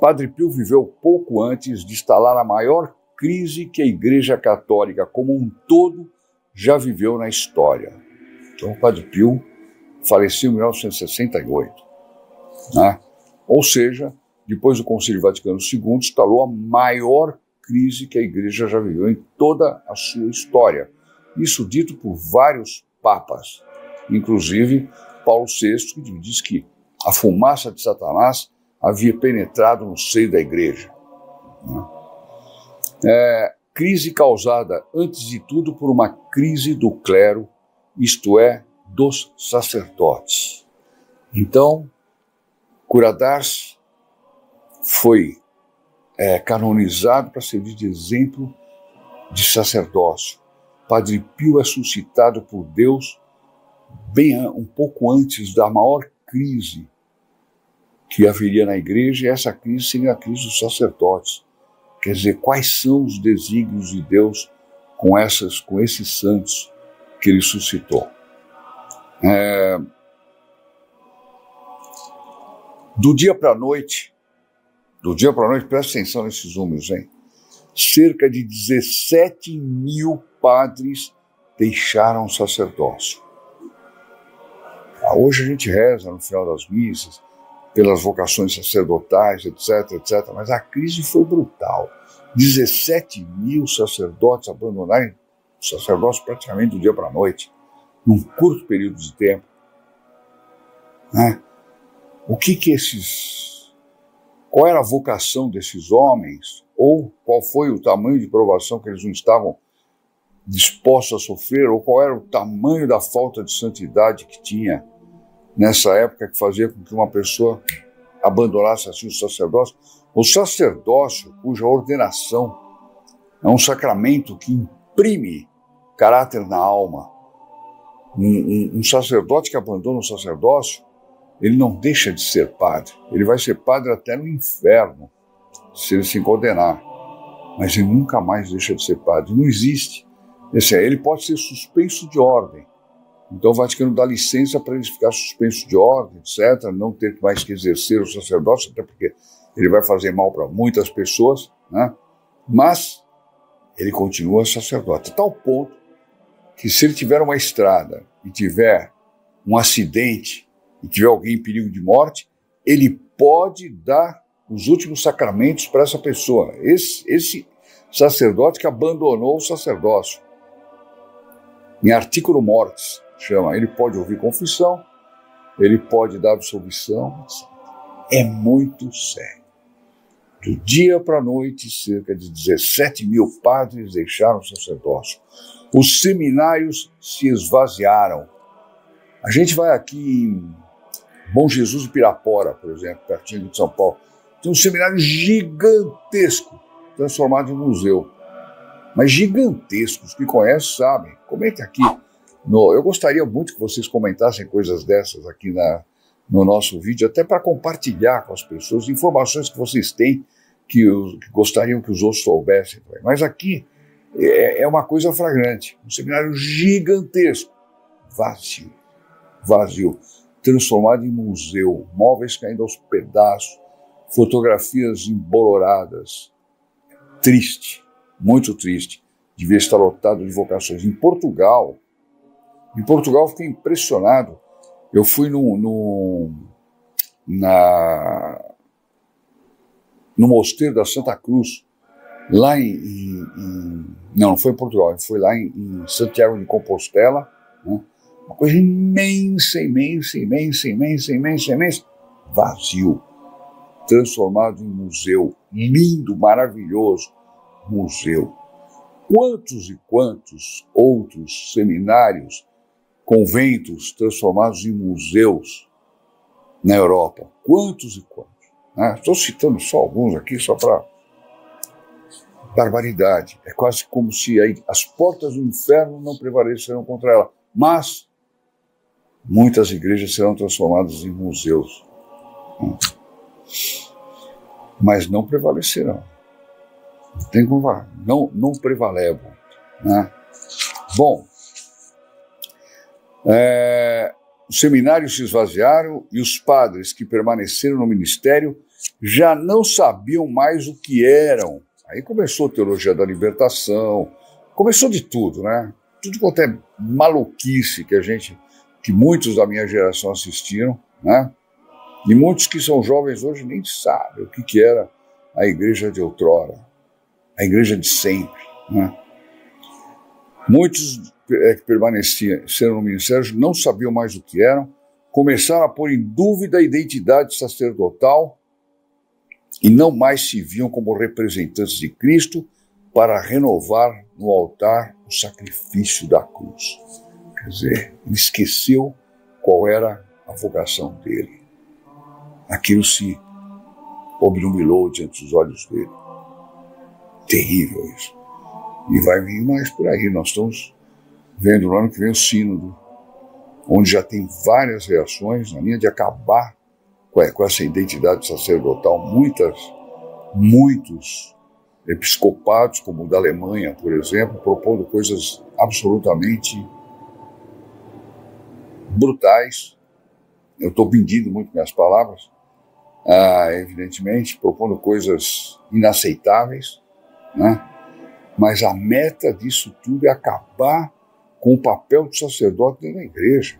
Padre Pio viveu pouco antes de instalar a maior crise que a Igreja Católica como um todo já viveu na história. Então, o Padre Pio faleceu em 1968, né? Ou seja, depois do Concílio Vaticano II, instalou a maior crise que a Igreja já viveu em toda a sua história. Isso dito por vários papas, inclusive Paulo VI, que diz que a fumaça de Satanás havia penetrado no seio da Igreja. Crise causada, antes de tudo, por uma crise do clero, isto é, dos sacerdotes. Então, Curadas foi canonizado para servir de exemplo de sacerdócio. Padre Pio é suscitado por Deus um pouco antes da maior crise que haveria na Igreja, e essa crise seria a crise dos sacerdotes. Quer dizer, quais são os desígnios de Deus com esses santos que ele suscitou? Do dia para a noite, presta atenção nesses números, hein? Cerca de 17 mil padres deixaram o sacerdócio. Hoje a gente reza no final das missas pelas vocações sacerdotais, etc, mas a crise foi brutal. 17 mil sacerdotes abandonarem o sacerdócio praticamente do dia para a noite, num curto período de tempo. Qual era a vocação desses homens, ou qual foi o tamanho de provação que eles não estavam dispostos a sofrer, ou qual era o tamanho da falta de santidade que tinha nessa época que fazia com que uma pessoa abandonasse assim o sacerdócio. O sacerdócio, cuja ordenação é um sacramento que imprime caráter na alma. Um sacerdote que abandona o sacerdócio, ele não deixa de ser padre. Ele vai ser padre até no inferno, se ele se condenar. Mas ele nunca mais deixa de ser padre. Não existe. Ele pode ser suspenso de ordem. Então o Vaticano dá licença para ele ficar suspenso de ordem, etc., não ter mais que exercer o sacerdócio, até porque ele vai fazer mal para muitas pessoas, né? Mas ele continua sacerdote, a tal ponto que se ele tiver uma estrada e tiver um acidente e tiver alguém em perigo de morte, ele pode dar os últimos sacramentos para essa pessoa, esse sacerdote que abandonou o sacerdócio. Em artículo mortis, chama, ele pode ouvir confissão, ele pode dar absolvição, etc. É muito sério. Do dia para a noite, cerca de 17 mil padres deixaram o sacerdócio. Os seminários se esvaziaram. A gente vai aqui em Bom Jesus do Pirapora, por exemplo, pertinho de São Paulo. Tem um seminário gigantesco, transformado em museu. Mas gigantescos, que conhecem sabem. Comente aqui. Eu gostaria muito que vocês comentassem coisas dessas aqui no nosso vídeo, até para compartilhar com as pessoas informações que vocês têm que gostariam que os outros soubessem. Mas aqui é uma coisa flagrante. Um seminário gigantesco, vazio, transformado em museu, móveis caindo aos pedaços, fotografias emboloradas. Triste, muito triste. Devia estar lotado de vocações. Em Portugal, fiquei impressionado. Eu fui no Mosteiro da Santa Cruz, lá não foi em Portugal, foi lá em Santiago de Compostela, né? Uma coisa imensa, vazio, transformado em museu, lindo, maravilhoso, museu. Quantos e quantos outros seminários, conventos transformados em museus na Europa? Quantos e quantos? Né? Estou citando só alguns aqui, só para barbaridade. É quase como se as portas do inferno não prevaleceram contra ela. Mas muitas igrejas serão transformadas em museus. Mas não prevalecerão. Tem como falar. Não prevalevam. Né? Bom, os seminários se esvaziaram e os padres que permaneceram no ministério já não sabiam mais o que eram. Aí começou a teologia da libertação, começou de tudo, né? Tudo quanto é maluquice que muitos da minha geração assistiram, né? E muitos que são jovens hoje nem sabem o que era a igreja de outrora, a igreja de sempre, né? Muitos que permaneceram no ministério não sabiam mais o que eram, começaram a pôr em dúvida a identidade sacerdotal e não mais se viam como representantes de Cristo para renovar no altar o sacrifício da cruz. Quer dizer, ele esqueceu qual era a vocação dele. Aquilo se obnubilou diante dos olhos dele. Terrível isso. E vai vir mais por aí. Nós estamos vendo no ano que vem o sínodo, onde já tem várias reações na linha de acabar com essa identidade sacerdotal. Muitos episcopados, como o da Alemanha, por exemplo, propondo coisas absolutamente brutais. Eu estou pedindo muito minhas palavras, evidentemente, propondo coisas inaceitáveis, né? Mas a meta disso tudo é acabar com o papel do sacerdote dentro da igreja.